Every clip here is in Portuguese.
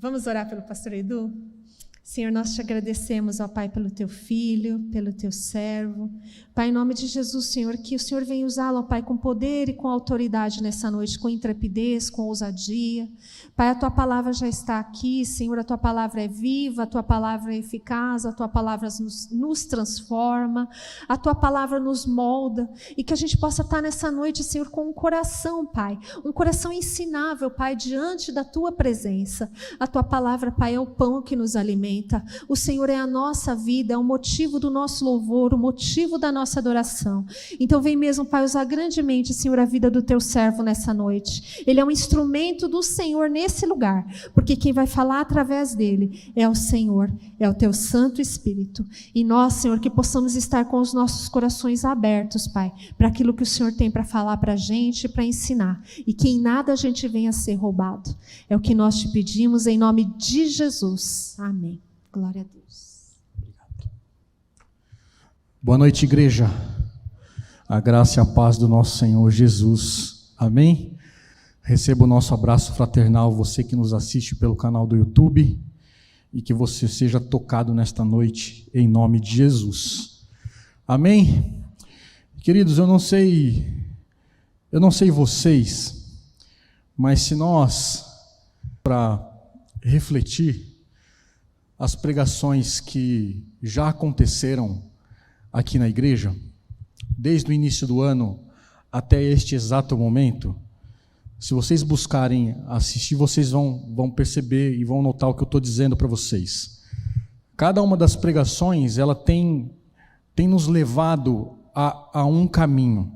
Vamos orar pelo pastor Edu? Senhor, nós te agradecemos, ó Pai, pelo teu filho, pelo teu servo. Pai, em nome de Jesus, Senhor, que o Senhor venha usá-lo, ó Pai, com poder e com autoridade nessa noite, com intrepidez, com ousadia. Pai, a tua palavra já está aqui, Senhor, a tua palavra é viva, a tua palavra é eficaz, a tua palavra nos transforma, a tua palavra nos molda, e que a gente possa estar nessa noite, Senhor, com um coração, Pai, um coração ensinável, Pai, diante da tua presença. A tua palavra, Pai, é o pão que nos alimenta. O Senhor é a nossa vida, é o motivo do nosso louvor, o motivo da nossa adoração. Então vem mesmo, Pai, usar grandemente, Senhor, a vida do teu servo nessa noite. Ele é um instrumento do Senhor nesse lugar, porque quem vai falar através dele é o Senhor, é o teu Santo Espírito. E nós, Senhor, que possamos estar com os nossos corações abertos, Pai, para aquilo que o Senhor tem para falar para a gente, para ensinar, e que em nada a gente venha a ser roubado. É o que nós te pedimos em nome de Jesus. Amém. Glória a Deus. Obrigado. Boa noite, igreja. A graça e a paz do nosso Senhor Jesus. Amém? Receba o nosso abraço fraternal, você que nos assiste pelo canal do YouTube, e que você seja tocado nesta noite, em nome de Jesus. Amém? Queridos, eu não sei vocês, mas se nós, para refletir, as pregações que já aconteceram aqui na igreja, desde o início do ano até este exato momento, se vocês buscarem assistir, vocês vão perceber e vão notar o que eu estou dizendo para vocês. Cada uma das pregações, ela tem nos levado a um caminho.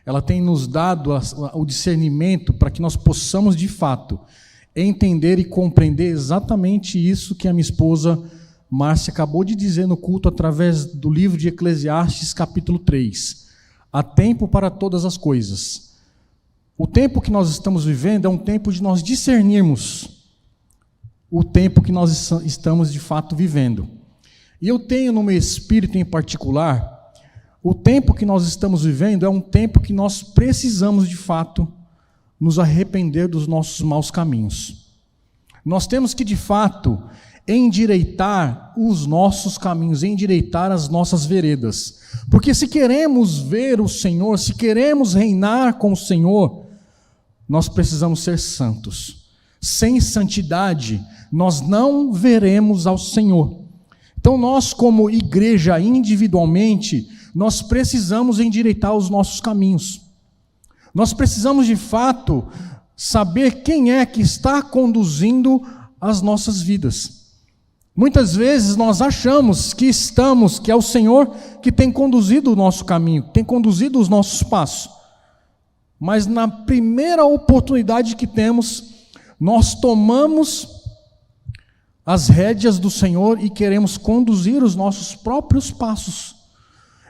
Ela tem nos dado o discernimento para que nós possamos, de fato, entender e compreender exatamente isso que a minha esposa Márcia acabou de dizer no culto através do livro de Eclesiastes, capítulo 3. Há tempo para todas as coisas. O tempo que nós estamos vivendo é um tempo de nós discernirmos o tempo que nós estamos de fato vivendo. E eu tenho no meu espírito em particular, o tempo que nós estamos vivendo é um tempo que nós precisamos de fato nos arrepender dos nossos maus caminhos. Nós temos que, de fato, endireitar os nossos caminhos, endireitar as nossas veredas. Porque se queremos ver o Senhor, se queremos reinar com o Senhor, nós precisamos ser santos. Sem santidade, nós não veremos ao Senhor. Então nós, como igreja, individualmente, nós precisamos endireitar os nossos caminhos. Nós precisamos, de fato, saber quem é que está conduzindo as nossas vidas. Muitas vezes nós achamos que é o Senhor que tem conduzido o nosso caminho, tem conduzido os nossos passos. Mas na primeira oportunidade que temos, nós tomamos as rédeas do Senhor e queremos conduzir os nossos próprios passos.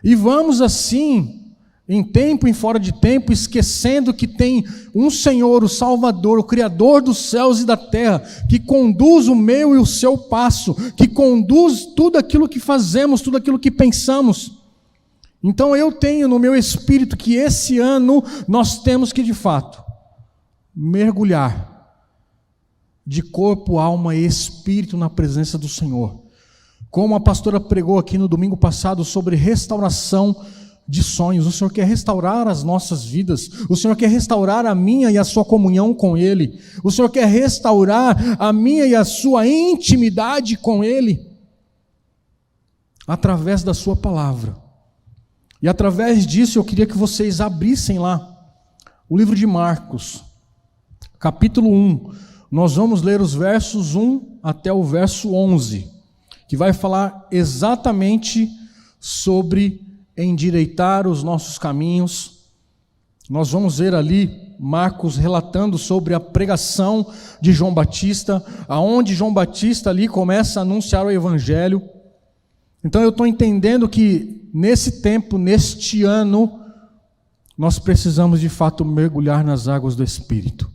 E vamos assim, em tempo e fora de tempo, esquecendo que tem um Senhor, o Salvador, o Criador dos céus e da terra, que conduz o meu e o seu passo, que conduz tudo aquilo que fazemos, tudo aquilo que pensamos. Então eu tenho no meu espírito que esse ano nós temos que, de fato, mergulhar de corpo, alma e espírito na presença do Senhor. Como a pastora pregou aqui no domingo passado sobre restauração de sonhos. O Senhor quer restaurar as nossas vidas. O Senhor quer restaurar a minha e a sua comunhão com Ele. O Senhor quer restaurar a minha e a sua intimidade com Ele através da sua palavra. E através disso eu queria que vocês abrissem lá o livro de Marcos, capítulo 1. Nós vamos ler os versos 1 até o verso 11, que vai falar exatamente sobre endireitar os nossos caminhos. Nós vamos ver ali Marcos relatando sobre a pregação de João Batista, aonde João Batista ali começa a anunciar o evangelho. Então eu estou entendendo que nesse tempo, neste ano, nós precisamos de fato mergulhar nas águas do Espírito.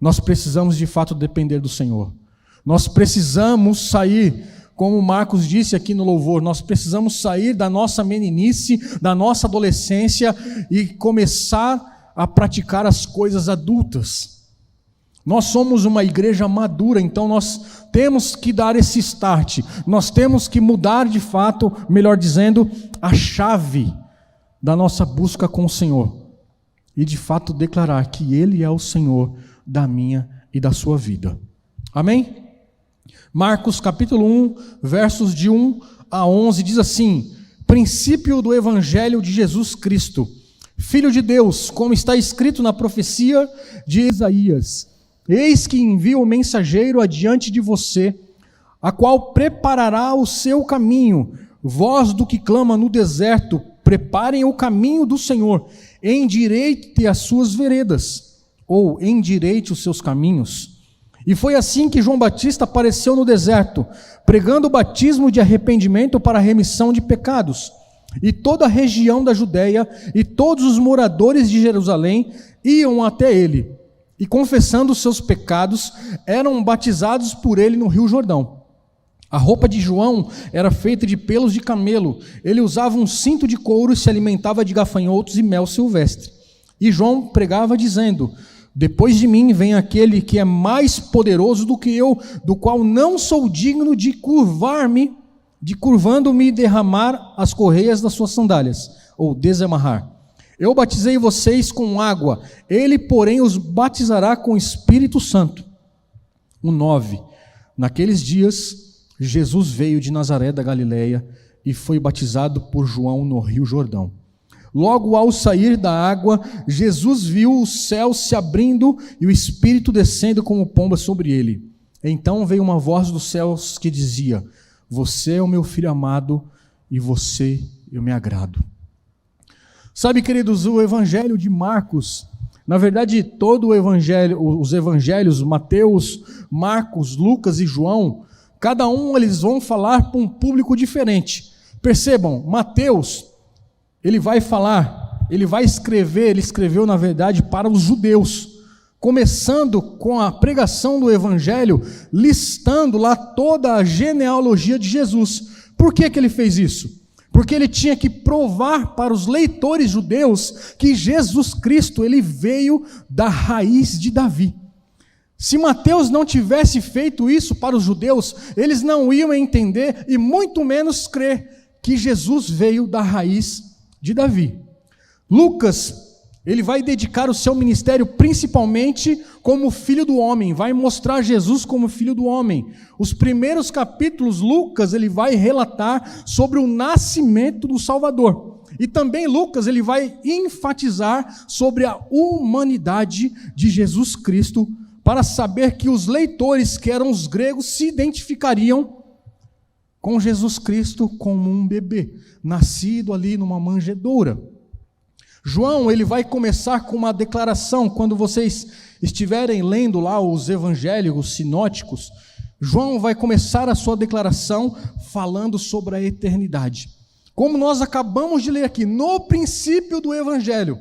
Nós precisamos de fato depender do Senhor. Nós precisamos sair, como Marcos disse aqui no louvor, nós precisamos sair da nossa meninice, da nossa adolescência e começar a praticar as coisas adultas. Nós somos uma igreja madura, então nós temos que dar esse start, nós temos que mudar de fato, melhor dizendo, a chave da nossa busca com o Senhor. E de fato declarar que Ele é o Senhor da minha e da sua vida. Amém? Marcos capítulo 1, versos de 1 a 11, diz assim: princípio do Evangelho de Jesus Cristo, Filho de Deus, como está escrito na profecia de Isaías: eis que envio o mensageiro adiante de você, a qual preparará o seu caminho. Voz do que clama no deserto, preparem o caminho do Senhor, endireite as suas veredas, ou endireite os seus caminhos. E foi assim que João Batista apareceu no deserto, pregando o batismo de arrependimento para a remissão de pecados. E toda a região da Judéia e todos os moradores de Jerusalém iam até ele, e confessando os seus pecados, eram batizados por ele no Rio Jordão. A roupa de João era feita de pelos de camelo, ele usava um cinto de couro e se alimentava de gafanhotos e mel silvestre. E João pregava dizendo: depois de mim vem aquele que é mais poderoso do que eu, do qual não sou digno de curvando-me derramar as correias das suas sandálias, ou desamarrar. Eu batizei vocês com água, ele, porém, os batizará com o Espírito Santo. 9. Naqueles dias, Jesus veio de Nazaré da Galileia e foi batizado por João no Rio Jordão. Logo ao sair da água, Jesus viu o céu se abrindo e o Espírito descendo como pomba sobre ele. Então veio uma voz dos céus que dizia: você é o meu filho amado, e você eu me agrado. Sabe, queridos, o Evangelho de Marcos, na verdade, todo o Evangelho, os Evangelhos, Mateus, Marcos, Lucas e João, cada um eles vão falar para um público diferente. Percebam, Mateus, ele vai falar, ele escreveu na verdade para os judeus, começando com a pregação do Evangelho, listando lá toda a genealogia de Jesus. Por que ele fez isso? Porque ele tinha que provar para os leitores judeus que Jesus Cristo ele veio da raiz de Davi. Se Mateus não tivesse feito isso para os judeus, eles não iam entender e muito menos crer que Jesus veio da raiz de Davi. Lucas, ele vai dedicar o seu ministério principalmente como filho do homem, vai mostrar Jesus como filho do homem. Os primeiros capítulos, Lucas, ele vai relatar sobre o nascimento do Salvador. E também Lucas, ele vai enfatizar sobre a humanidade de Jesus Cristo, para saber que os leitores, que eram os gregos, se identificariam com Jesus Cristo como um bebê, nascido ali numa manjedoura. João, ele vai começar com uma declaração. Quando vocês estiverem lendo lá os evangelhos sinóticos, João vai começar a sua declaração falando sobre a eternidade. Como nós acabamos de ler aqui, no princípio do evangelho,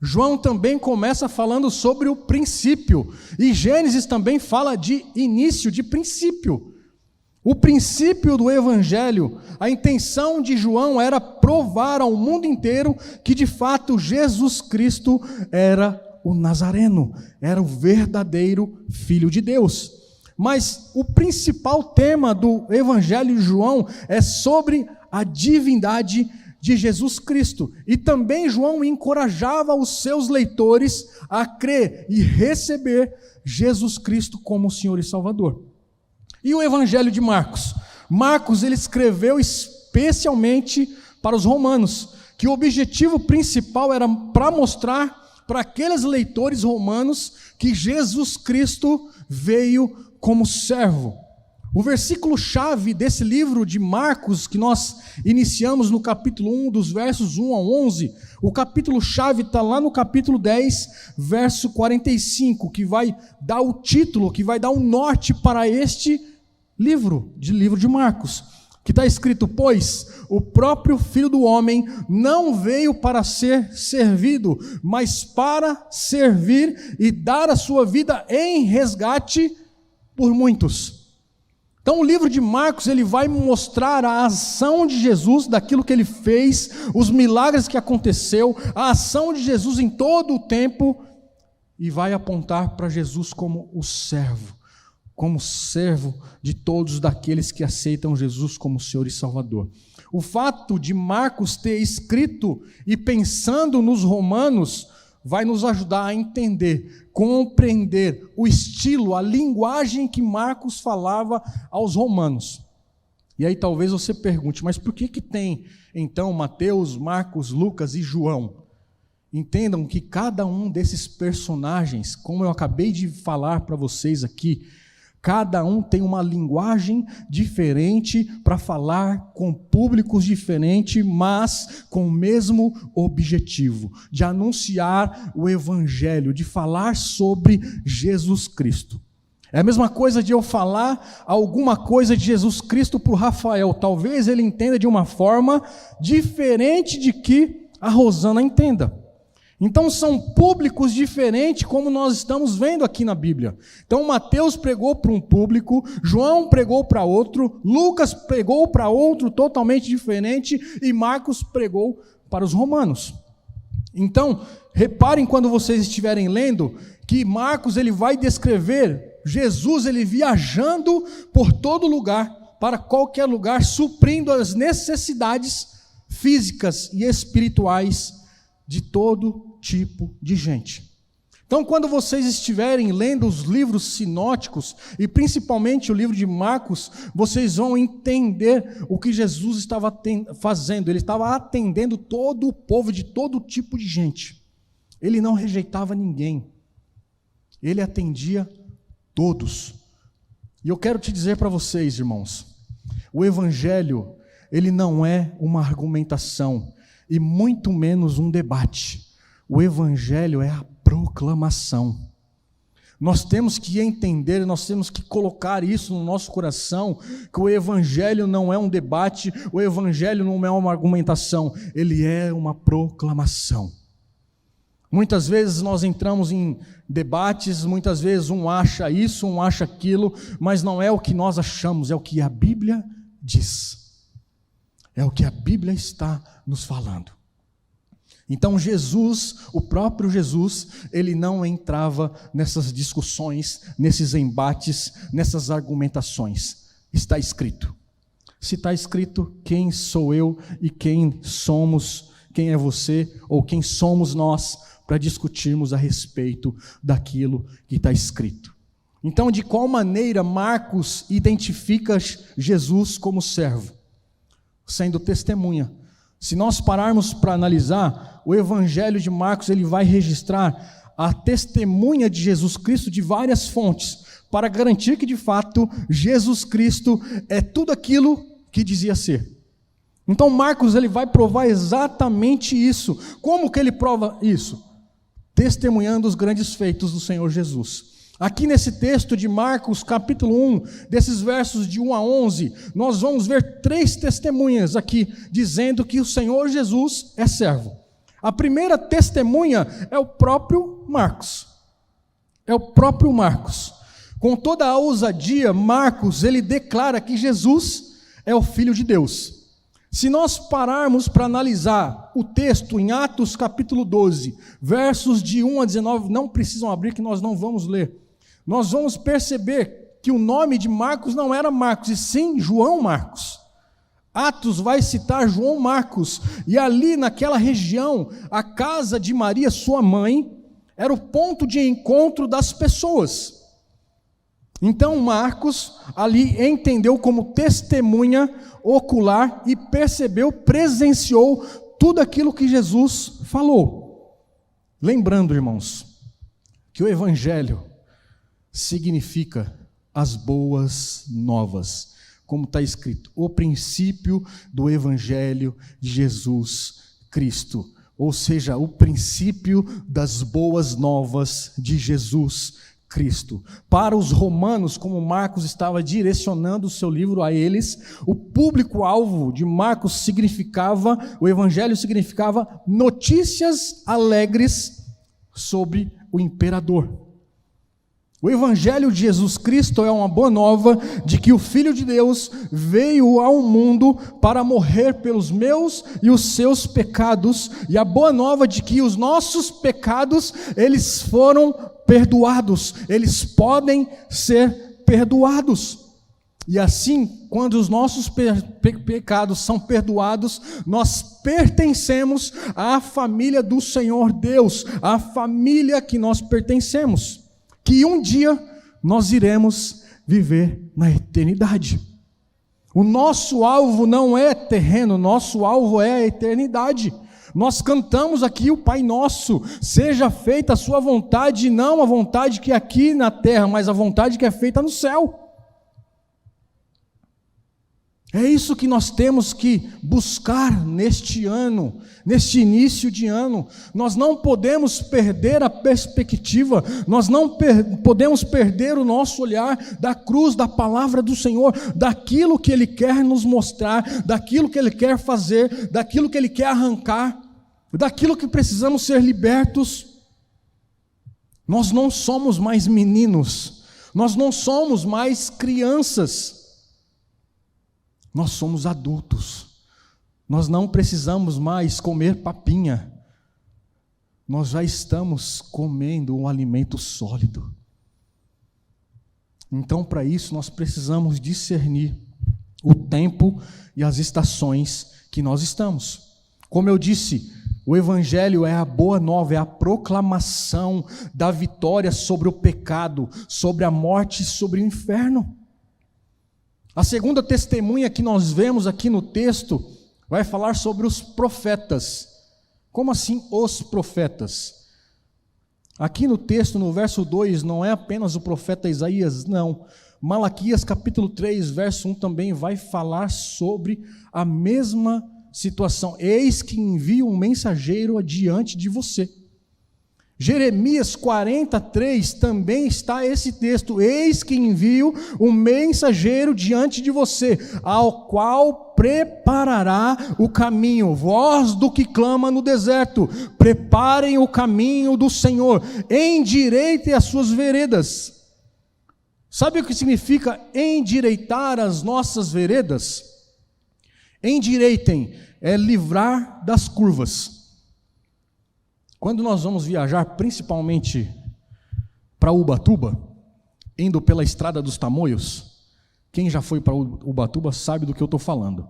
João também começa falando sobre o princípio, e Gênesis também fala de início, de princípio. O princípio do Evangelho, a intenção de João era provar ao mundo inteiro que de fato Jesus Cristo era o Nazareno, era o verdadeiro Filho de Deus. Mas o principal tema do Evangelho de João é sobre a divindade de Jesus Cristo. E também João encorajava os seus leitores a crer e receber Jesus Cristo como Senhor e Salvador. E o Evangelho de Marcos? Marcos, ele escreveu especialmente para os romanos, que o objetivo principal era para mostrar para aqueles leitores romanos que Jesus Cristo veio como servo. O versículo-chave desse livro de Marcos, que nós iniciamos no capítulo 1, dos versos 1 a 11, o capítulo-chave está lá no capítulo 10, verso 45, que vai dar o título, que vai dar o norte para este livro de Marcos, que está escrito: pois o próprio Filho do Homem não veio para ser servido, mas para servir e dar a sua vida em resgate por muitos. Então o livro de Marcos, ele vai mostrar a ação de Jesus, daquilo que ele fez, os milagres que aconteceu, a ação de Jesus em todo o tempo, e vai apontar para Jesus como como servo de todos daqueles que aceitam Jesus como Senhor e Salvador. O fato de Marcos ter escrito e pensando nos romanos vai nos ajudar a entender, compreender o estilo, a linguagem que Marcos falava aos romanos. E aí talvez você pergunte, mas por que tem então Mateus, Marcos, Lucas e João? Entendam que cada um desses personagens, como eu acabei de falar para vocês aqui, cada um tem uma linguagem diferente para falar com públicos diferentes, mas com o mesmo objetivo, de anunciar o Evangelho, de falar sobre Jesus Cristo. É a mesma coisa de eu falar alguma coisa de Jesus Cristo para o Rafael. Talvez ele entenda de uma forma diferente de que a Rosana entenda. Então são públicos diferentes, como nós estamos vendo aqui na Bíblia. Então Mateus pregou para um público, João pregou para outro, Lucas pregou para outro totalmente diferente e Marcos pregou para os romanos. Então, reparem quando vocês estiverem lendo, que Marcos ele vai descrever Jesus ele viajando por todo lugar, para qualquer lugar, suprindo as necessidades físicas e espirituais de todo tipo de gente. Então, quando vocês estiverem lendo os livros sinóticos, e principalmente o livro de Marcos, vocês vão entender o que Jesus estava fazendo. Ele estava atendendo todo o povo, de todo tipo de gente. Ele não rejeitava ninguém. Ele atendia todos. E eu quero te dizer para vocês, irmãos, o Evangelho, ele não é uma argumentação, e muito menos um debate. O Evangelho é a proclamação. Nós temos que entender, nós temos que colocar isso no nosso coração, que o Evangelho não é um debate, o Evangelho não é uma argumentação, ele é uma proclamação. Muitas vezes nós entramos em debates, muitas vezes um acha isso, um acha aquilo, mas não é o que nós achamos, é o que a Bíblia diz. É o que a Bíblia está nos falando. Então Jesus, o próprio Jesus, ele não entrava nessas discussões, nesses embates, nessas argumentações. Está escrito. Se está escrito, quem sou eu e quem somos, quem é você ou quem somos nós para discutirmos a respeito daquilo que está escrito. Então, de qual maneira Marcos identifica Jesus como servo? Sendo testemunha. Se nós pararmos para analisar, o Evangelho de Marcos ele vai registrar a testemunha de Jesus Cristo de várias fontes, para garantir que de fato Jesus Cristo é tudo aquilo que dizia ser. Então Marcos ele vai provar exatamente isso. Como que ele prova isso? Testemunhando os grandes feitos do Senhor Jesus. Aqui nesse texto de Marcos, capítulo 1, desses versos de 1 a 11, nós vamos ver 3 testemunhas aqui, dizendo que o Senhor Jesus é servo. A primeira testemunha é o próprio Marcos. É o próprio Marcos. Com toda a ousadia, Marcos, ele declara que Jesus é o Filho de Deus. Se nós pararmos para analisar o texto em Atos capítulo 12, versos de 1 a 19, não precisam abrir que nós não vamos ler. Nós vamos perceber que o nome de Marcos não era Marcos, e sim João Marcos. Atos vai citar João Marcos, e ali naquela região, a casa de Maria, sua mãe, era o ponto de encontro das pessoas. Então Marcos ali entendeu como testemunha ocular e percebeu, presenciou tudo aquilo que Jesus falou. Lembrando, irmãos, que o Evangelho significa as boas novas, como está escrito, o princípio do Evangelho de Jesus Cristo, ou seja, o princípio das boas novas de Jesus Cristo. Para os romanos, como Marcos estava direcionando o seu livro a eles, o público-alvo de Marcos significava, o Evangelho significava notícias alegres sobre o imperador. O Evangelho de Jesus Cristo é uma boa nova de que o Filho de Deus veio ao mundo para morrer pelos meus e os seus pecados, e a boa nova de que os nossos pecados, eles foram perdoados, eles podem ser perdoados. E assim, quando os nossos pecados são perdoados, nós pertencemos à família do Senhor Deus, à família que nós pertencemos, que um dia nós iremos viver na eternidade. O nosso alvo não é terreno, nosso alvo é a eternidade. Nós cantamos aqui o Pai Nosso: seja feita a sua vontade, e não a vontade que é aqui na terra, mas a vontade que é feita no céu. É isso que nós temos que buscar neste ano, neste início de ano. Nós não podemos perder a perspectiva, nós não podemos perder o nosso olhar da cruz, da palavra do Senhor, daquilo que Ele quer nos mostrar, daquilo que Ele quer fazer, daquilo que Ele quer arrancar, daquilo que precisamos ser libertos. Nós não somos mais meninos, nós não somos mais crianças. Nós somos adultos, nós não precisamos mais comer papinha, nós já estamos comendo um alimento sólido. Então, para isso, nós precisamos discernir o tempo e as estações que nós estamos. Como eu disse, o Evangelho é a boa nova, é a proclamação da vitória sobre o pecado, sobre a morte e sobre o inferno. A segunda testemunha que nós vemos aqui no texto vai falar sobre os profetas. Como assim os profetas? Aqui no texto, no verso 2, não é apenas o profeta Isaías, não. Malaquias capítulo 3, verso 1 também vai falar sobre a mesma situação. Eis que envio um mensageiro adiante de você. Jeremias 43 também está esse texto: eis que envio um mensageiro diante de você, ao qual preparará o caminho. Voz do que clama no deserto: preparem o caminho do Senhor, endireitem as suas veredas. Sabe o que significa endireitar as nossas veredas? Endireitem é livrar das curvas. Quando nós vamos viajar, principalmente para Ubatuba, indo pela Estrada dos Tamoios, quem já foi para Ubatuba sabe do que eu estou falando.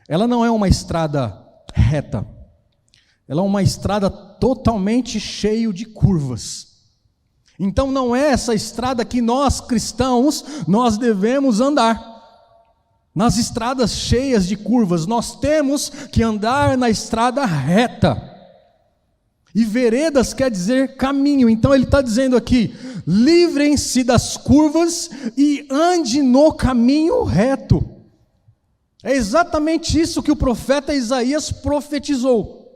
Ela não é uma estrada reta, ela é uma estrada totalmente cheia de curvas. Então não é essa estrada que nós cristãos, nós devemos andar. Nas estradas cheias de curvas, nós temos que andar na estrada reta. E veredas quer dizer caminho. Então ele está dizendo aqui: livrem-se das curvas e ande no caminho reto. É exatamente isso que o profeta Isaías profetizou.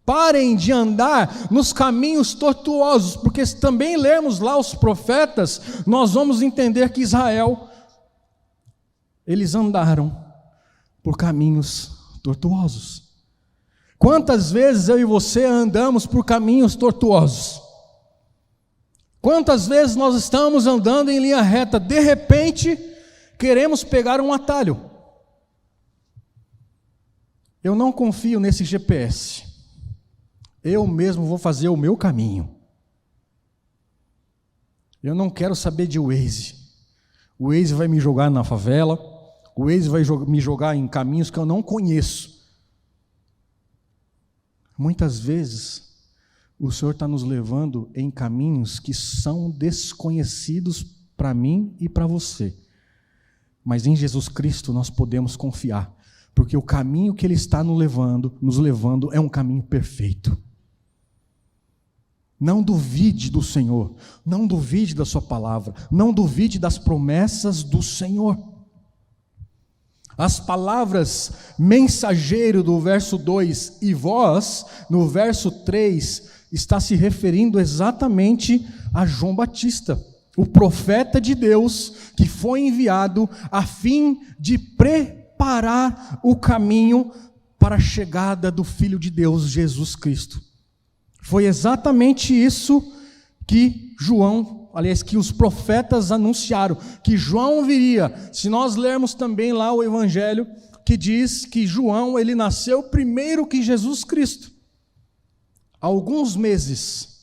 Parem de andar nos caminhos tortuosos, porque se também lermos lá os profetas, nós vamos entender que Israel, eles andaram por caminhos tortuosos. Quantas vezes eu e você andamos por caminhos tortuosos? Quantas vezes nós estamos andando em linha reta, de repente queremos pegar um atalho? Eu não confio nesse GPS. Eu mesmo vou fazer o meu caminho. Eu não quero saber de Waze. O Waze vai me jogar na favela, o Waze vai me jogar em caminhos que eu não conheço. Muitas vezes, o Senhor está nos levando em caminhos que são desconhecidos para mim e para você. Mas em Jesus Cristo nós podemos confiar, porque o caminho que Ele está nos levando é um caminho perfeito. Não duvide do Senhor, não duvide da sua palavra, não duvide das promessas do Senhor. As palavras mensageiro do verso 2 e voz, no verso 3, está se referindo exatamente a João Batista, o profeta de Deus que foi enviado a fim de preparar o caminho para a chegada do Filho de Deus, Jesus Cristo. Foi exatamente isso que que os profetas anunciaram, que João viria. Se nós lermos também lá o Evangelho, que diz que João, ele nasceu primeiro que Jesus Cristo. Há alguns meses,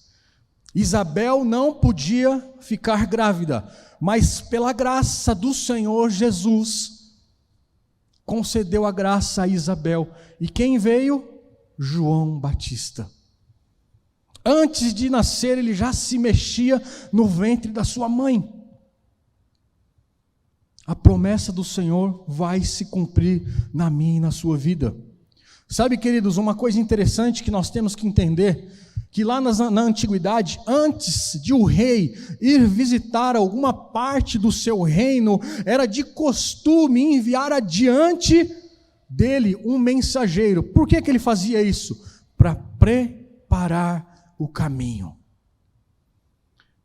Isabel não podia ficar grávida, mas pela graça do Senhor Jesus, concedeu a graça a Isabel. E quem veio? João Batista. Antes de nascer, ele já se mexia no ventre da sua mãe. A promessa do Senhor vai se cumprir na minha e na sua vida. Sabe, queridos, uma coisa interessante que nós temos que entender, que lá na antiguidade, antes de o rei ir visitar alguma parte do seu reino, era de costume enviar adiante dele um mensageiro. Por que ele fazia isso? Para preparar o caminho.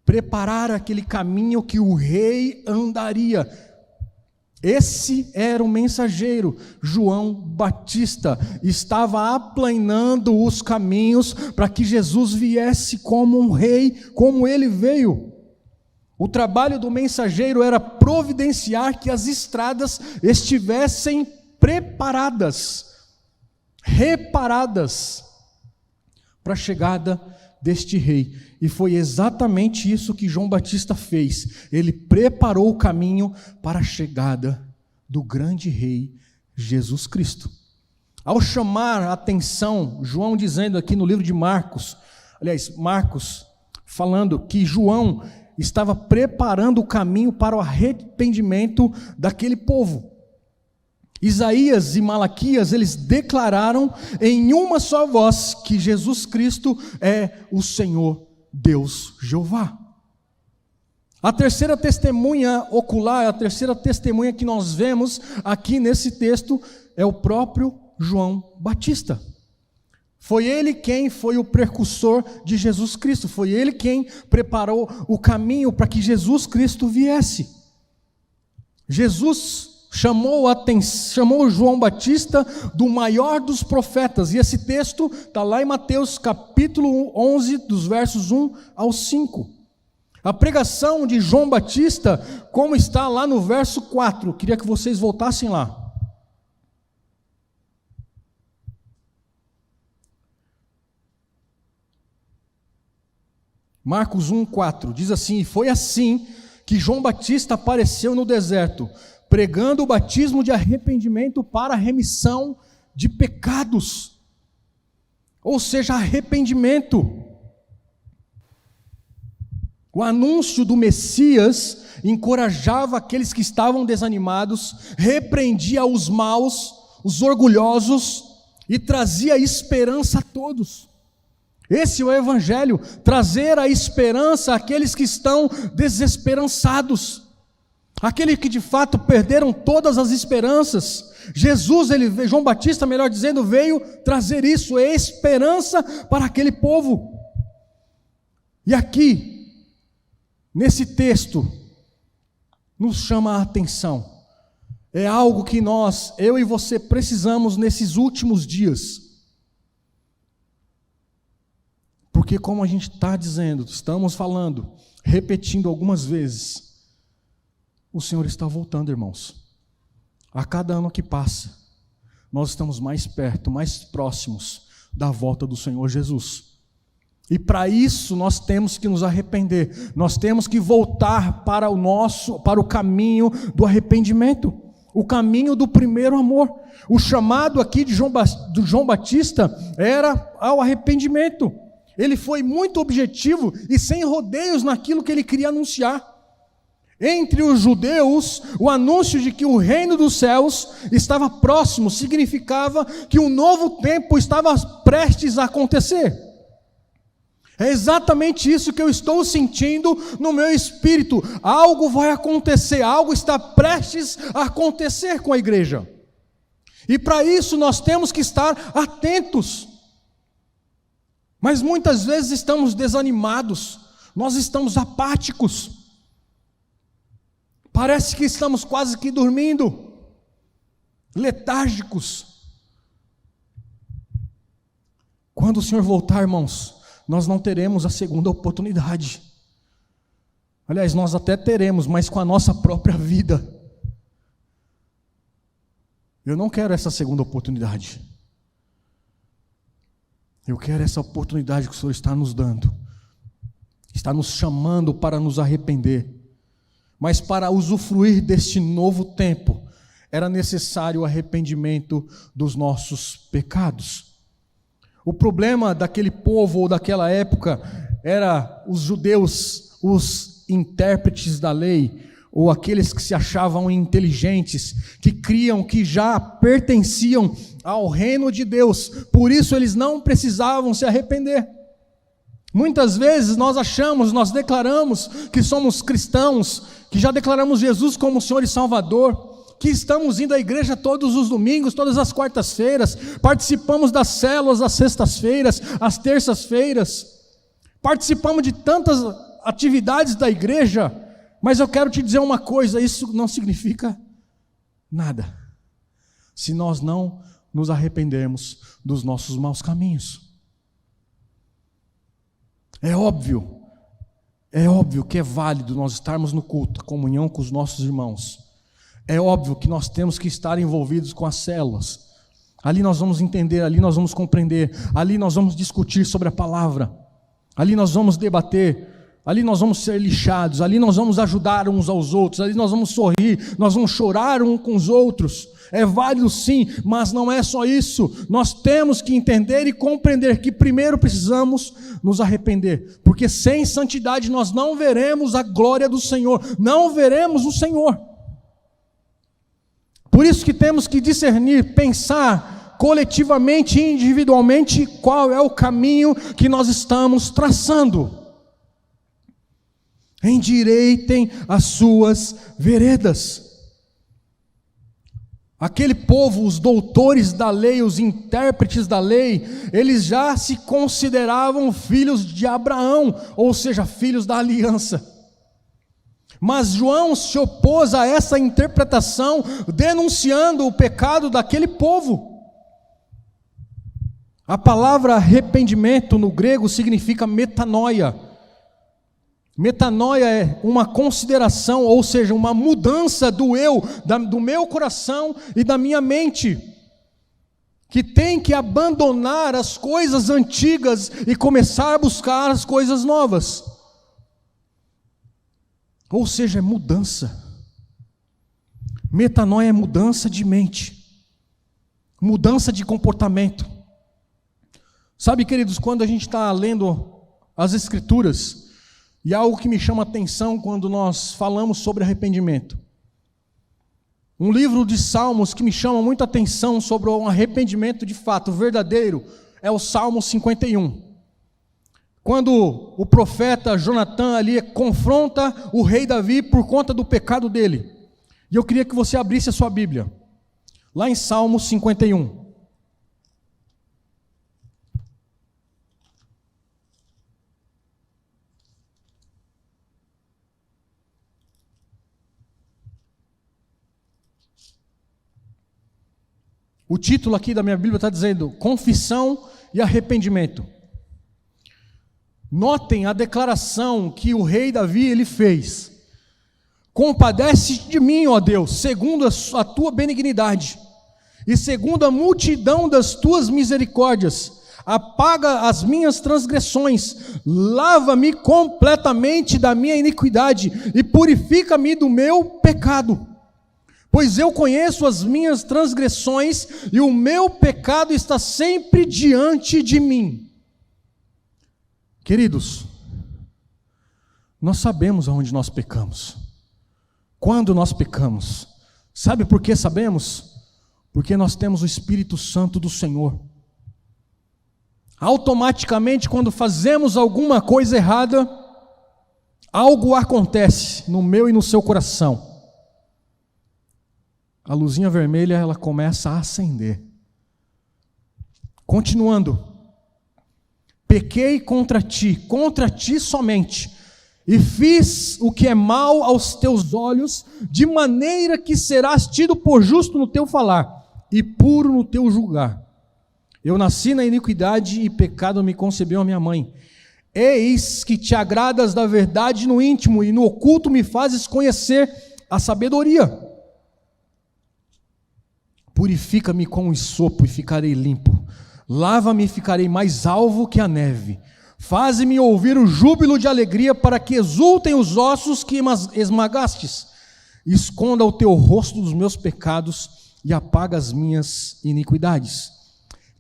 Preparar aquele caminho que o rei andaria. Esse era o mensageiro. João Batista estava aplanando os caminhos para que Jesus viesse como um rei, como ele veio. O trabalho do mensageiro era providenciar que as estradas estivessem preparadas, reparadas para a chegada deste rei. E foi exatamente isso que João Batista fez. Ele preparou o caminho para a chegada do grande rei Jesus Cristo. Ao chamar a atenção, João dizendo aqui no livro de Marcos, Marcos falando que João estava preparando o caminho para o arrependimento daquele povo. Isaías e Malaquias, eles declararam em uma só voz que Jesus Cristo é o Senhor Deus Jeová. A terceira testemunha ocular, a terceira testemunha que nós vemos aqui nesse texto é o próprio João Batista. Foi ele quem foi o precursor de Jesus Cristo, foi ele quem preparou o caminho para que Jesus Cristo viesse. Jesus chamou João Batista do maior dos profetas, e esse texto está lá em Mateus capítulo 11, dos versos 1 ao 5. A pregação de João Batista, como está lá no verso 4, queria que vocês voltassem lá. Marcos 1, 4, diz assim: e foi assim que João Batista apareceu no deserto, pregando o batismo de arrependimento para a remissão de pecados, ou seja, arrependimento. O anúncio do Messias encorajava aqueles que estavam desanimados, repreendia os maus, os orgulhosos, e trazia esperança a todos. Esse é o Evangelho, trazer a esperança àqueles que estão desesperançados, aqueles que de fato perderam todas as esperanças. João Batista, melhor dizendo, veio trazer isso, é esperança para aquele povo. E aqui, nesse texto, nos chama a atenção, é algo que eu e você precisamos nesses últimos dias. Porque como a gente está dizendo, estamos falando, repetindo algumas vezes, o Senhor está voltando, irmãos. A cada ano que passa, nós estamos mais perto, mais próximos da volta do Senhor Jesus. E para isso nós temos que nos arrepender, nós temos que voltar para o caminho do arrependimento, o caminho do primeiro amor. O chamado aqui de João Batista era ao arrependimento. Ele foi muito objetivo e sem rodeios naquilo que ele queria anunciar. Entre os judeus, o anúncio de que o reino dos céus estava próximo significava que um novo tempo estava prestes a acontecer. É exatamente isso que eu estou sentindo no meu espírito. Algo vai acontecer, algo está prestes a acontecer com a igreja. E para isso nós temos que estar atentos. Mas muitas vezes estamos desanimados, nós estamos apáticos. Parece que estamos quase que dormindo, letárgicos. Quando o Senhor voltar, irmãos, nós não teremos a segunda oportunidade. Aliás, nós até teremos, mas com a nossa própria vida. Eu não quero essa segunda oportunidade. Eu quero essa oportunidade que o Senhor está nos dando. está nos chamando para nos arrepender. Mas para usufruir deste novo tempo, era necessário o arrependimento dos nossos pecados. O problema daquele povo ou daquela época era os judeus, os intérpretes da lei, ou aqueles que se achavam inteligentes, que criam que já pertenciam ao reino de Deus, por isso eles não precisavam se arrepender. Muitas vezes nós declaramos que somos cristãos, que já declaramos Jesus como Senhor e Salvador, que estamos indo à igreja todos os domingos, todas as quartas-feiras, participamos das células às sextas-feiras, às terças-feiras, participamos de tantas atividades da igreja, mas eu quero te dizer uma coisa, isso não significa nada, se nós não nos arrependermos dos nossos maus caminhos. É óbvio que é válido nós estarmos no culto, comunhão com os nossos irmãos. É óbvio que nós temos que estar envolvidos com as células. Ali nós vamos entender, ali nós vamos compreender, ali nós vamos discutir sobre a palavra, ali nós vamos debater, ali nós vamos ser lixados, ali nós vamos ajudar uns aos outros, ali nós vamos sorrir, nós vamos chorar uns com os outros. É válido sim, mas não é só isso. Nós temos que entender e compreender que primeiro precisamos nos arrepender, porque sem santidade nós não veremos a glória do Senhor, não veremos o Senhor. Por isso que temos que discernir, pensar coletivamente e individualmente qual é o caminho que nós estamos traçando. Endireitem as suas veredas. Aquele povo, os doutores da lei, os intérpretes da lei, eles já se consideravam filhos de Abraão, ou seja, filhos da aliança. Mas João se opôs a essa interpretação, denunciando o pecado daquele povo. A palavra arrependimento no grego significa metanoia. Metanoia é uma consideração, ou seja, uma mudança do eu, do meu coração e da minha mente, que tem que abandonar as coisas antigas e começar a buscar as coisas novas. Ou seja, é mudança. Metanoia é mudança de mente, mudança de comportamento. Sabe, queridos, quando a gente está lendo as Escrituras, e algo que me chama a atenção quando nós falamos sobre arrependimento. Um livro de Salmos que me chama muita atenção sobre um arrependimento de fato verdadeiro é o Salmo 51. Quando o profeta Jonatã ali confronta o rei Davi por conta do pecado dele. E eu queria que você abrisse a sua Bíblia, lá em Salmo 51. O título aqui da minha Bíblia está dizendo confissão e arrependimento. Notem a declaração que o rei Davi ele fez. Compadece de mim, ó Deus, segundo a tua benignidade, e segundo a multidão das tuas misericórdias, apaga as minhas transgressões, lava-me completamente da minha iniquidade, e purifica-me do meu pecado. Pois eu conheço as minhas transgressões, e o meu pecado está sempre diante de mim. Queridos, nós sabemos aonde nós pecamos, quando nós pecamos. Sabe por que sabemos? Porque nós temos o Espírito Santo do Senhor. Automaticamente, quando fazemos alguma coisa errada, algo acontece no meu e no seu coração. A luzinha vermelha ela começa a acender. Continuando. Pequei contra ti somente, e fiz o que é mal aos teus olhos, de maneira que serás tido por justo no teu falar, e puro no teu julgar. Eu nasci na iniquidade, e pecado me concebeu a minha mãe. Eis que te agradas da verdade no íntimo, e no oculto me fazes conhecer a sabedoria. Purifica-me com o hisopo, e ficarei limpo. Lava-me e ficarei mais alvo que a neve. Faze-me ouvir o júbilo de alegria, para que exultem os ossos que esmagastes. Esconda o teu rosto dos meus pecados e apaga as minhas iniquidades.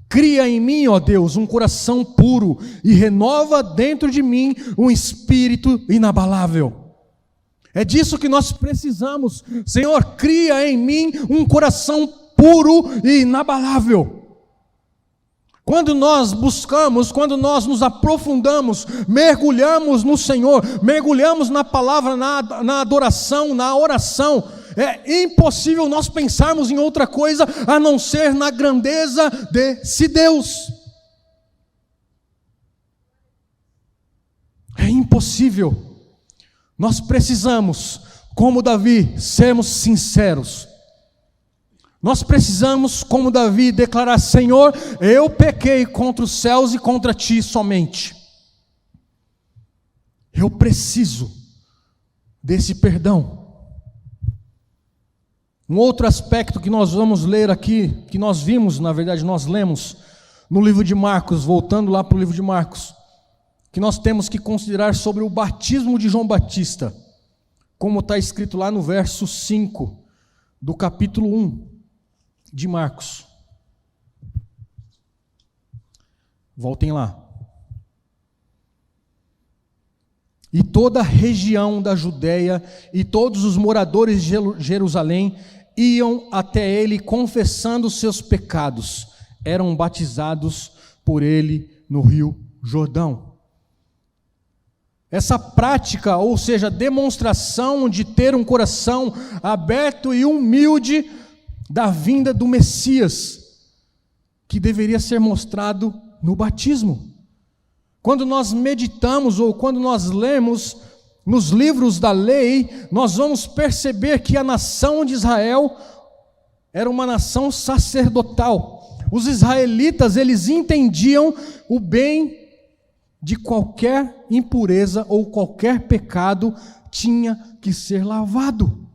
Cria em mim, ó Deus, um coração puro e renova dentro de mim um espírito inabalável. É disso que nós precisamos. Senhor, cria em mim um coração puro e inabalável. Quando nós buscamos, quando nós nos aprofundamos, mergulhamos no Senhor, mergulhamos na palavra, na adoração, na oração, é impossível nós pensarmos em outra coisa a não ser na grandeza desse Deus. É impossível. Nós precisamos, como Davi, sermos sinceros. Nós precisamos, como Davi, declarar: Senhor, eu pequei contra os céus e contra ti somente. Eu preciso desse perdão. Um outro aspecto que nós vamos ler aqui, que nós vimos, na verdade nós lemos no livro de Marcos, voltando lá para o livro de Marcos, que nós temos que considerar sobre o batismo de João Batista, como está escrito lá no verso 5 do capítulo 1 de Marcos. Voltem lá. E toda a região da Judéia e todos os moradores de Jerusalém iam até ele confessando os seus pecados. Eram batizados por ele no Rio Jordão. Essa prática, ou seja, demonstração de ter um coração aberto e humilde da vinda do Messias, que deveria ser mostrado no batismo. Quando nós meditamos ou quando nós lemos nos livros da lei, nós vamos perceber que a nação de Israel era uma nação sacerdotal. Os israelitas, eles entendiam o bem de qualquer impureza ou qualquer pecado tinha que ser lavado.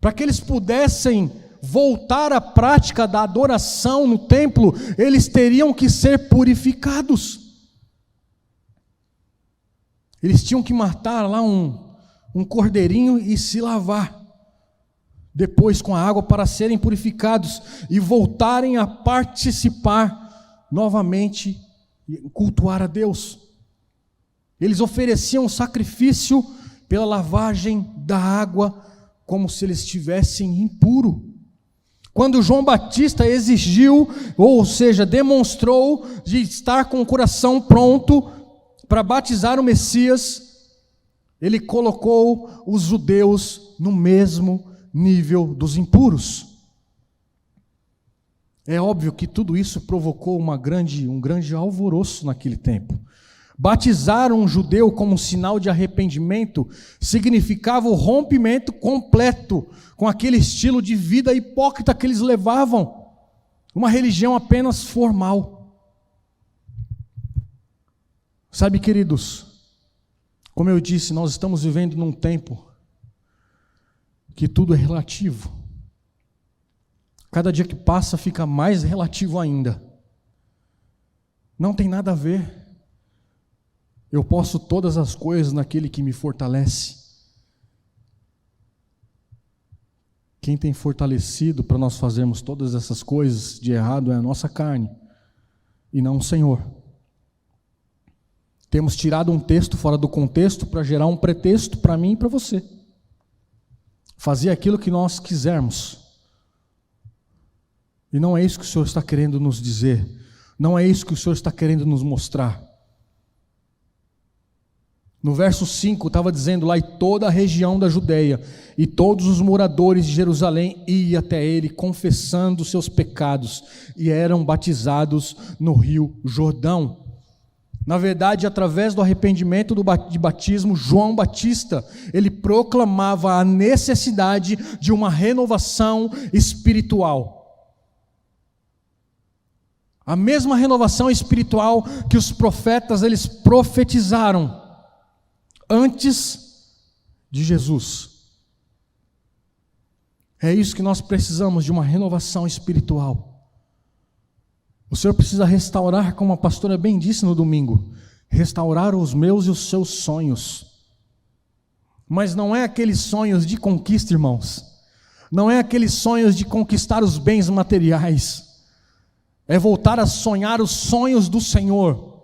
Para que eles pudessem voltar à prática da adoração no templo, eles teriam que ser purificados. Eles tinham que matar lá um cordeirinho e se lavar depois com a água para serem purificados e voltarem a participar novamente e cultuar a Deus. Eles ofereciam sacrifício pela lavagem da água, como se eles estivessem impuros. Quando João Batista exigiu, ou seja, demonstrou de estar com o coração pronto para batizar o Messias, ele colocou os judeus no mesmo nível dos impuros. É óbvio que tudo isso provocou um grande alvoroço naquele tempo. Batizar um judeu como sinal de arrependimento significava o rompimento completo com aquele estilo de vida hipócrita que eles levavam, uma religião apenas formal. Sabe, queridos, como eu disse, nós estamos vivendo num tempo que tudo é relativo. Cada dia que passa fica mais relativo ainda. Não tem nada a ver. Eu posso todas as coisas naquele que me fortalece. Quem tem fortalecido para nós fazermos todas essas coisas de errado é a nossa carne, e não o Senhor. Temos tirado um texto fora do contexto para gerar um pretexto para mim e para você. Fazer aquilo que nós quisermos. E não é isso que o Senhor está querendo nos dizer. Não é isso que o Senhor está querendo nos mostrar. No verso 5 estava dizendo lá: e toda a região da Judéia e todos os moradores de Jerusalém iam até ele confessando os seus pecados e eram batizados no Rio Jordão. Na verdade, através do arrependimento de batismo, João Batista, ele proclamava a necessidade de uma renovação espiritual. A mesma renovação espiritual que os profetas eles profetizaram antes de Jesus. É isso que nós precisamos, de uma renovação espiritual. O Senhor precisa restaurar, como a pastora bem disse no domingo, restaurar os meus e os seus sonhos. Mas não é aqueles sonhos de conquista, irmãos. Não é aqueles sonhos de conquistar os bens materiais. É voltar a sonhar os sonhos do Senhor.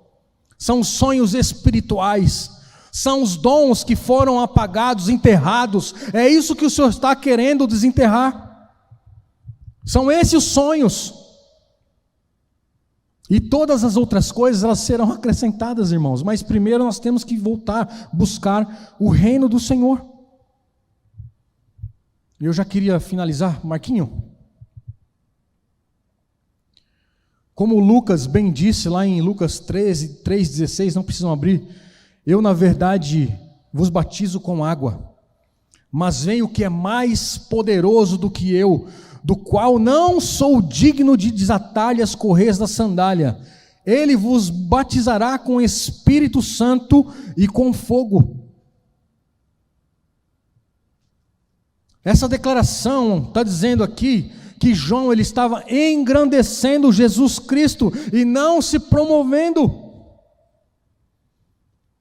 São os sonhos espirituais. São os dons que foram apagados, enterrados. É isso que o Senhor está querendo desenterrar. São esses os sonhos. E todas as outras coisas, elas serão acrescentadas, irmãos. Mas primeiro nós temos que voltar, buscar o reino do Senhor. Eu já queria finalizar, Marquinho. Como Lucas bem disse lá em Lucas 13, 3,16, não precisam abrir. Eu, na verdade, vos batizo com água. Mas vem o que é mais poderoso do que eu, do qual não sou digno de desatar-lhe as correias da sandália. Ele vos batizará com Espírito Santo e com fogo. Essa declaração está dizendo aqui que João ele estava engrandecendo Jesus Cristo e não se promovendo.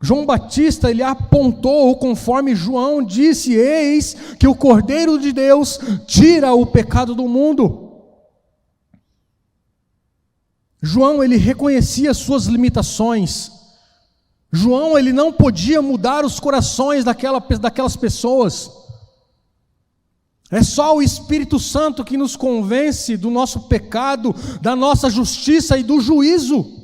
João Batista, ele apontou, conforme João disse, eis que o Cordeiro de Deus tira o pecado do mundo. João, ele reconhecia suas limitações. João, ele não podia mudar os corações daquelas pessoas. É só o Espírito Santo que nos convence do nosso pecado, da nossa justiça e do juízo.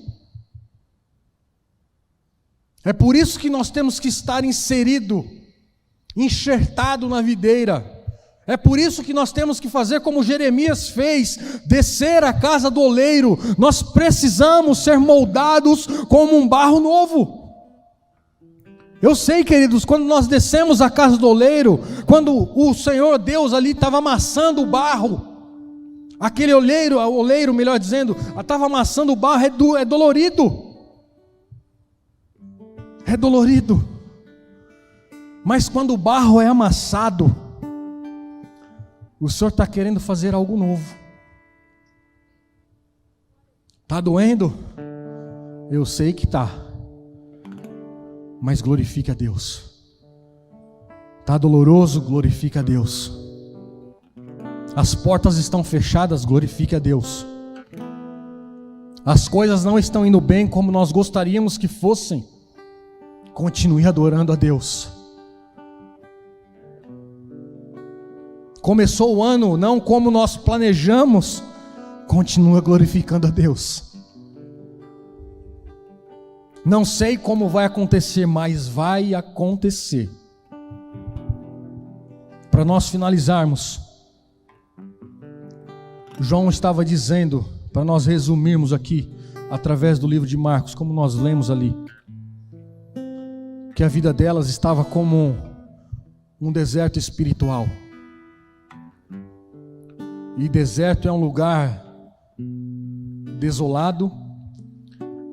É por isso que nós temos que estar inserido, enxertado na videira. É por isso que nós temos que fazer como Jeremias fez, descer à casa do oleiro. Nós precisamos ser moldados como um barro novo. Eu sei, queridos, quando nós descemos à casa do oleiro, quando o Senhor Deus ali estava amassando o barro, aquele oleiro, melhor dizendo, estava amassando o barro, é dolorido. É dolorido. Mas quando o barro é amassado, o Senhor está querendo fazer algo novo. Está doendo? Eu sei que está. Mas glorifique a Deus. Está doloroso? Glorifique a Deus. As portas estão fechadas? Glorifique a Deus. As coisas não estão indo bem como nós gostaríamos que fossem. Continue adorando a Deus. Começou o ano não como nós planejamos, continua glorificando a Deus. Não sei como vai acontecer, mas vai acontecer. Para nós finalizarmos, João estava dizendo, para nós resumirmos aqui, através do livro de Marcos, como nós lemos ali, que a vida delas estava como um deserto espiritual. E deserto é um lugar desolado,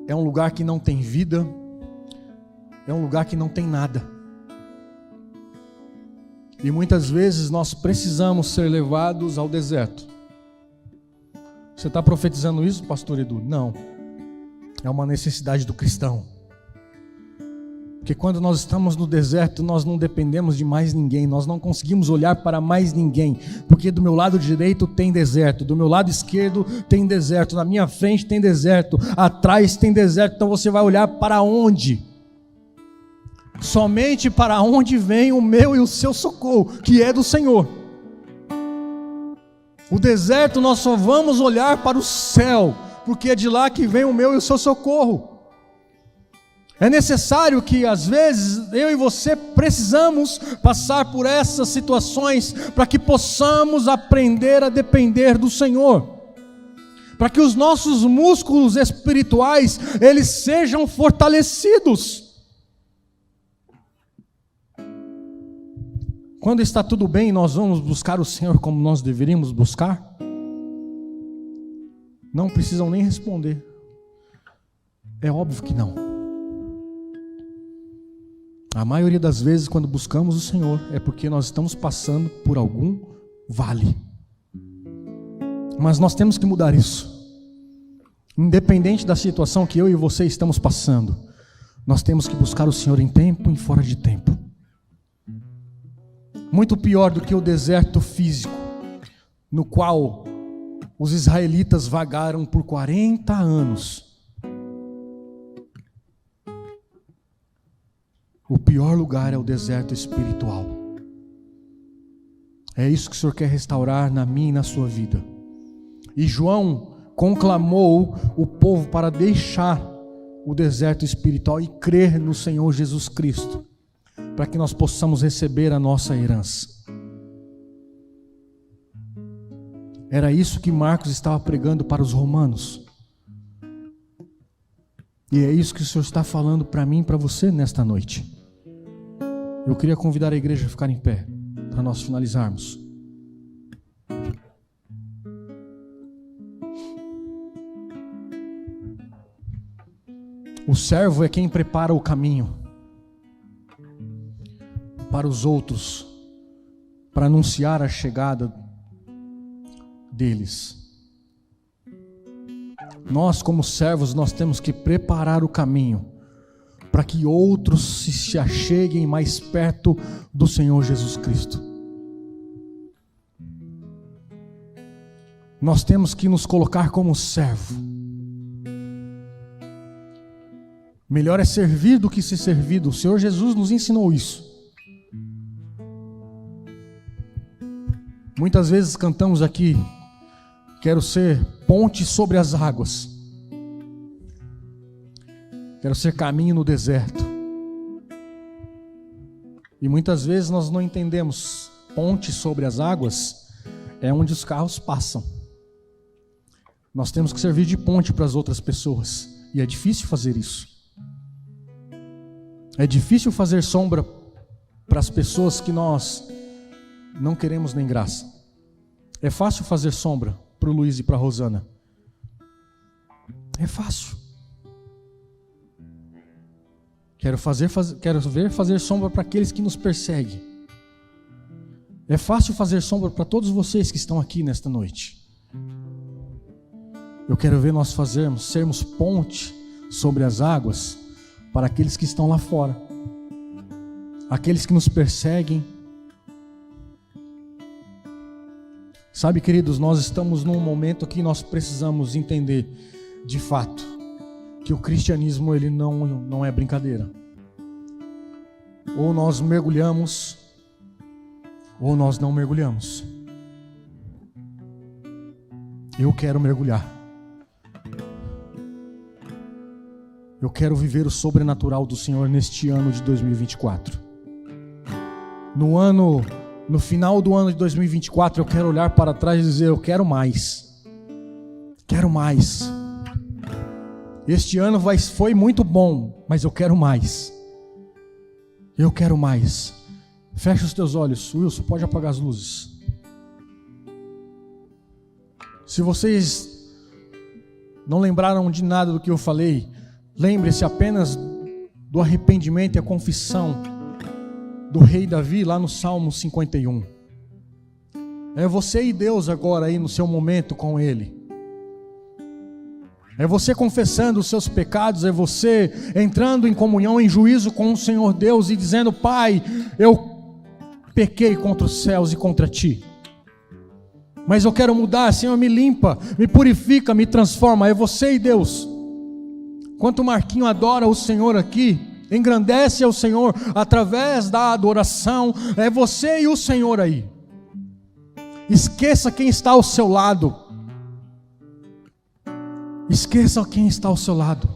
é um lugar que não tem vida, é um lugar que não tem nada. E muitas vezes nós precisamos ser levados ao deserto. Você está profetizando isso, pastor Edu? Não. É uma necessidade do cristão. Porque quando nós estamos no deserto, nós não dependemos de mais ninguém, nós não conseguimos olhar para mais ninguém, porque do meu lado direito tem deserto, do meu lado esquerdo tem deserto, na minha frente tem deserto, atrás tem deserto, então você vai olhar para onde? Somente para onde vem o meu e o seu socorro, que é do Senhor. O deserto nós só vamos olhar para o céu, porque é de lá que vem o meu e o seu socorro. É necessário que às vezes eu e você precisamos passar por essas situações para que possamos aprender a depender do Senhor, para que os nossos músculos espirituais eles sejam fortalecidos. Quando está tudo bem, nós vamos buscar o Senhor como nós deveríamos buscar? Não precisam nem responder. É óbvio que não. A maioria das vezes, quando buscamos o Senhor, é porque nós estamos passando por algum vale. Mas nós temos que mudar isso. Independente da situação que eu e você estamos passando, Nós temos que buscar o Senhor em tempo e fora de tempo. Muito pior do que o deserto físico, no qual os israelitas vagaram por 40 anos. O pior lugar é o deserto espiritual. É isso que o Senhor quer restaurar na minha e na sua vida. E João conclamou o povo para deixar o deserto espiritual e crer no Senhor Jesus Cristo, para que nós possamos receber a nossa herança. Era isso que Marcos estava pregando para os romanos. E é isso que o Senhor está falando para mim e para você nesta noite. Eu queria convidar a igreja a ficar em pé, para nós finalizarmos. O servo é quem prepara o caminho para os outros, para anunciar a chegada deles. Nós, como servos, nós temos que preparar o caminho para que outros se acheguem mais perto do Senhor Jesus Cristo. Nós temos que nos colocar como servo. Melhor é servir do que ser servido. O Senhor Jesus nos ensinou isso. Muitas vezes cantamos aqui: quero ser ponte sobre as águas. Quero ser caminho no deserto. E muitas vezes nós não entendemos. Ponte sobre as águas é onde os carros passam. Nós temos que servir de ponte para as outras pessoas. E é difícil fazer isso. É difícil fazer sombra para as pessoas que nós não queremos nem graça. É fácil fazer sombra para o Luiz e para a Rosana. É fácil. Quero ver fazer sombra para aqueles que nos perseguem. É fácil fazer sombra para todos vocês que estão aqui nesta noite. Eu quero ver nós sermos ponte sobre as águas para aqueles que estão lá fora, aqueles que nos perseguem. Sabe, queridos, nós estamos num momento que nós precisamos entender, de fato, que o cristianismo ele não é brincadeira. Ou nós mergulhamos, ou nós não mergulhamos. Eu quero mergulhar. Eu quero viver o sobrenatural do Senhor neste ano de 2024. No final do ano de 2024, eu quero olhar para trás e dizer: eu quero mais. Quero mais. Este ano foi muito bom, mas eu quero mais. Eu quero mais. Fecha os teus olhos. Wilson, pode apagar as luzes. Se vocês não lembraram de nada do que eu falei, lembre-se apenas do arrependimento e a confissão do rei Davi lá no Salmo 51. É você e Deus agora aí no seu momento com Ele. É você confessando os seus pecados, é você entrando em comunhão, em juízo com o Senhor Deus e dizendo: Pai, eu pequei contra os céus e contra Ti, mas eu quero mudar. Senhor, me limpa, me purifica, me transforma. É você e Deus. Enquanto o Marquinho adora o Senhor aqui, engrandece ao Senhor através da adoração, é você e o Senhor aí. Esqueça quem está ao seu lado. Esqueça quem está ao seu lado.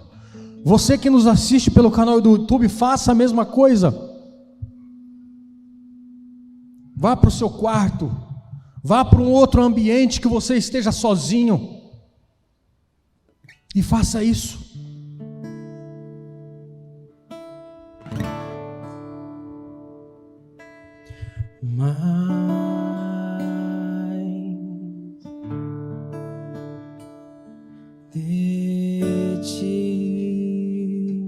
Você que nos assiste pelo canal do YouTube, faça a mesma coisa. Vá para o seu quarto, vá para um outro ambiente que você esteja sozinho e faça isso. de ti,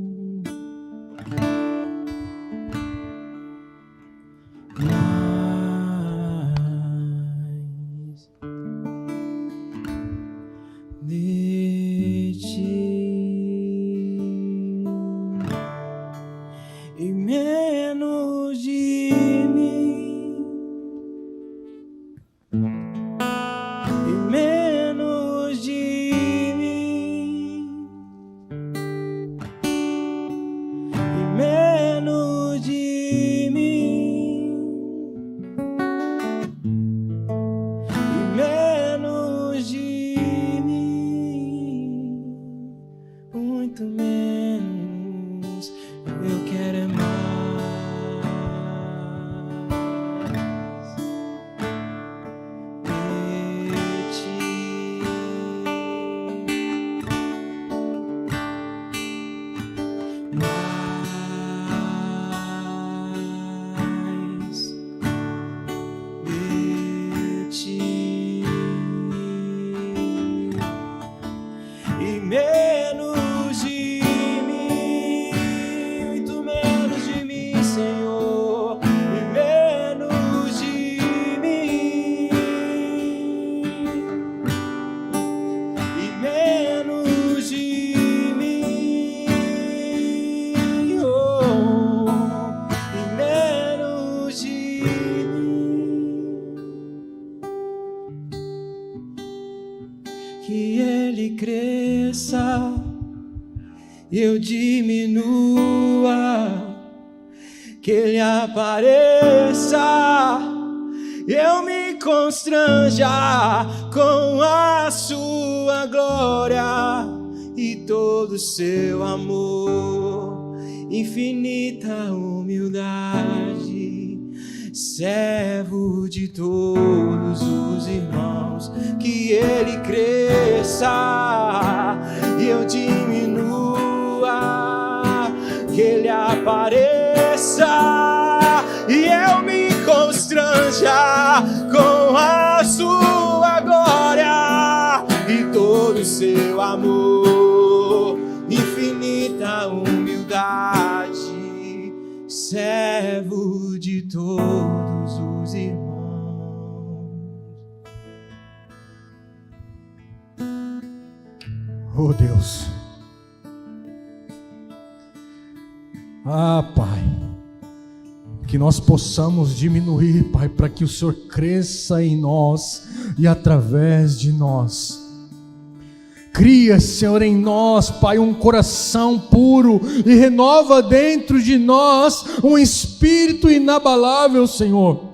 mais de ti. Ele cresça e eu diminua, que Ele apareça e eu me constranja com a sua glória e todo o seu amor, infinita humildade, servo de todos os irmãos, que Ele cresça e eu diminua, que Ele apareça e eu me constranja com a sua glória e todo o seu amor, infinita humildade, servo de todos os irmãos. Oh Deus, Pai, que nós possamos diminuir, Pai, para que o Senhor cresça em nós e através de nós. Cria, Senhor, em nós, Pai, um coração puro e renova dentro de nós um espírito inabalável, Senhor.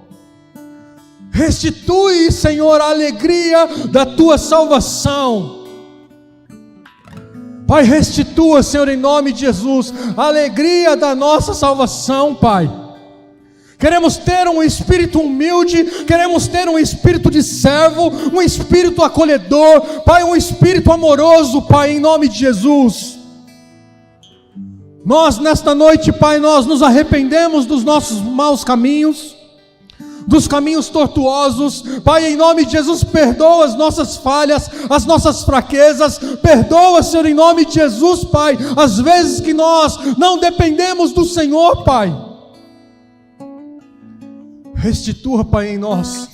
Restitui, Senhor, a alegria da Tua salvação. Pai, restitua, Senhor, em nome de Jesus, a alegria da nossa salvação, Pai. Queremos ter um espírito humilde, queremos ter um espírito de servo, um espírito acolhedor, Pai, um espírito amoroso, Pai, em nome de Jesus. Nós nesta noite, Pai, nós nos arrependemos dos nossos maus caminhos, dos caminhos tortuosos. Pai, em nome de Jesus, perdoa as nossas falhas, as nossas fraquezas, perdoa, Senhor, em nome de Jesus, Pai, as vezes que nós não dependemos do Senhor, Pai. Restitua, Pai, em nós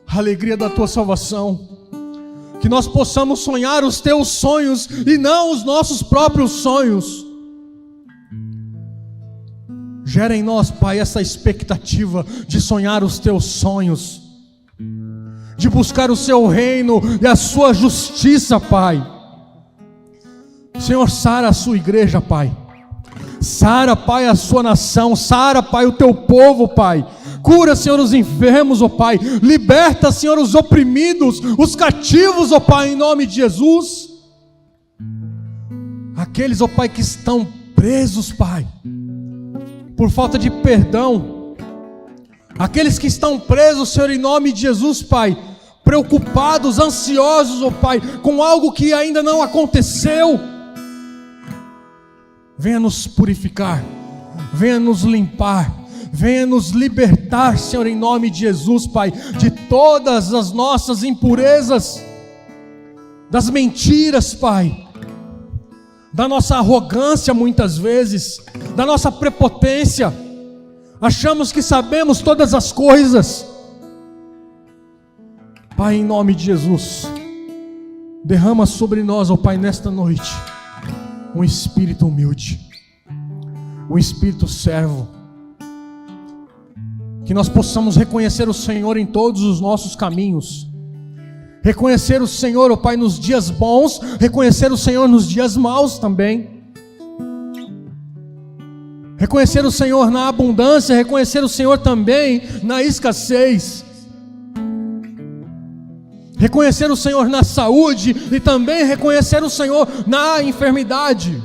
a alegria da Tua salvação, que nós possamos sonhar os Teus sonhos e não os nossos próprios sonhos. Gera em nós, Pai, essa expectativa de sonhar os Teus sonhos, de buscar o Seu reino e a Sua justiça, Pai. Senhor, sara a Sua igreja, Pai. Sara, Pai, a Sua nação. Sara, Pai, o Teu povo, Pai. Cura, Senhor, os enfermos, ó Pai. Liberta, Senhor, os oprimidos, os cativos, ó Pai, em nome de Jesus. Aqueles, ó Pai, que estão presos, Pai, por falta de perdão. Aqueles que estão presos, Senhor, em nome de Jesus, Pai, preocupados, ansiosos, ó Pai, com algo que ainda não aconteceu. Venha nos purificar, venha nos limpar, venha nos libertar, Senhor, em nome de Jesus, Pai, de todas as nossas impurezas, das mentiras, Pai, da nossa arrogância muitas vezes, da nossa prepotência. Achamos que sabemos todas as coisas. Pai, em nome de Jesus, derrama sobre nós, ó Pai, nesta noite, um espírito humilde, um espírito servo, que nós possamos reconhecer o Senhor em todos os nossos caminhos, reconhecer o Senhor, ó Pai, nos dias bons, reconhecer o Senhor nos dias maus também, reconhecer o Senhor na abundância, reconhecer o Senhor também na escassez, reconhecer o Senhor na saúde e também reconhecer o Senhor na enfermidade.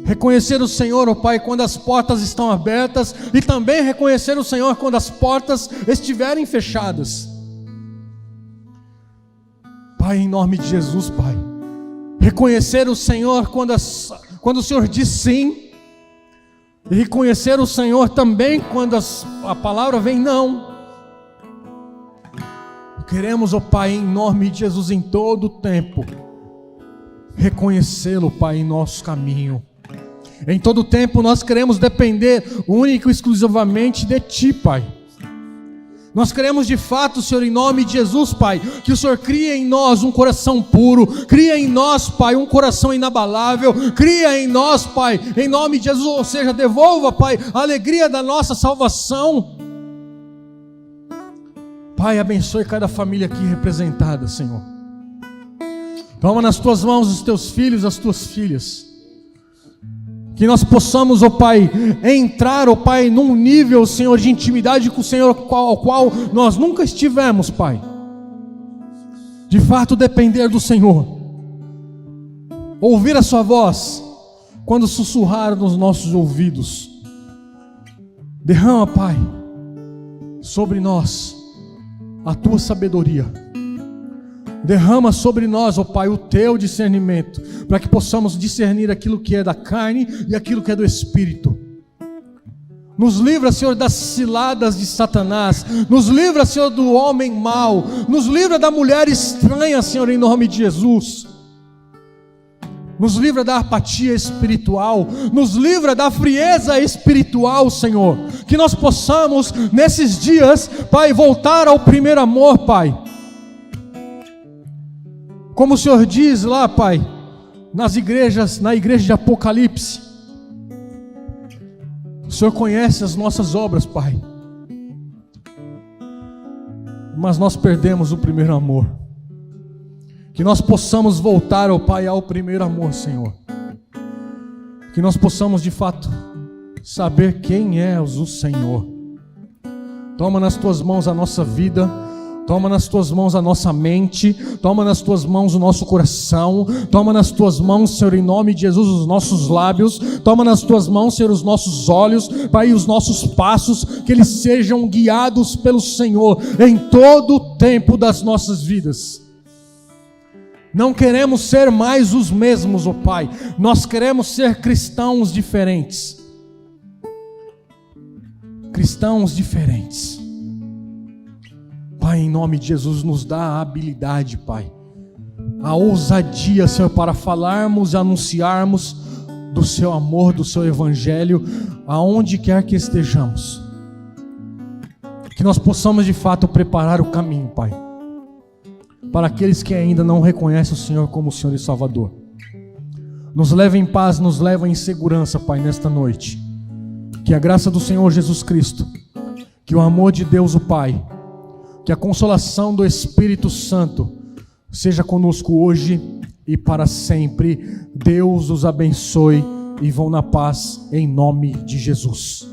Reconhecer o Senhor, ó Pai, quando as portas estão abertas e também reconhecer o Senhor quando as portas estiverem fechadas. Pai, em nome de Jesus, Pai, reconhecer o Senhor quando o Senhor diz sim, e reconhecer o Senhor também quando a palavra vem não. Queremos, ó Pai, em nome de Jesus, em todo o tempo, reconhecê-lo, Pai, em nosso caminho. Em todo o tempo nós queremos depender único e exclusivamente de Ti, Pai. Nós queremos de fato, Senhor, em nome de Jesus, Pai, que o Senhor crie em nós um coração puro, cria em nós, Pai, um coração inabalável, cria em nós, Pai, em nome de Jesus, ou seja, devolva, Pai, a alegria da nossa salvação. Pai, abençoe cada família aqui representada, Senhor. Toma nas tuas mãos os teus filhos, as tuas filhas. Que nós possamos, ó Pai, entrar, ó Pai, num nível, Senhor, de intimidade com o Senhor, ao qual nós nunca estivemos, Pai. De fato, depender do Senhor. Ouvir a sua voz quando sussurrar nos nossos ouvidos. Derrama, Pai, sobre nós a tua sabedoria. Derrama sobre nós, ó Pai, o teu discernimento, para que possamos discernir aquilo que é da carne e aquilo que é do Espírito. Nos livra, Senhor, das ciladas de Satanás. Nos livra, Senhor, do homem mau. Nos livra da mulher estranha, Senhor, em nome de Jesus. Nos livra da apatia espiritual. Nos livra da frieza espiritual, Senhor. Que nós possamos, nesses dias, Pai, voltar ao primeiro amor, Pai. Como o Senhor diz lá, Pai, nas igrejas, na igreja de Apocalipse. O Senhor conhece as nossas obras, Pai. Mas nós perdemos o primeiro amor. Que nós possamos voltar, ó Pai, ao primeiro amor, Senhor. Que nós possamos, de fato, saber quem é o Senhor. Toma nas tuas mãos a nossa vida. Toma nas tuas mãos a nossa mente. Toma nas tuas mãos o nosso coração. Toma nas tuas mãos, Senhor, em nome de Jesus, os nossos lábios. Toma nas tuas mãos, Senhor, os nossos olhos, Pai, os nossos passos, que eles sejam guiados pelo Senhor em todo o tempo das nossas vidas. Não queremos ser mais os mesmos, ó Pai. Nós queremos ser cristãos diferentes. Cristãos diferentes. Pai, em nome de Jesus, nos dá a habilidade, Pai, a ousadia, Senhor, para falarmos e anunciarmos do Seu amor, do Seu Evangelho, aonde quer que estejamos. Que nós possamos, de fato, preparar o caminho, Pai, para aqueles que ainda não reconhecem o Senhor como o Senhor e Salvador. Nos leva em paz, nos leva em segurança, Pai, nesta noite. Que a graça do Senhor Jesus Cristo, que o amor de Deus o Pai, que a consolação do Espírito Santo seja conosco hoje e para sempre. Deus os abençoe e vão na paz em nome de Jesus.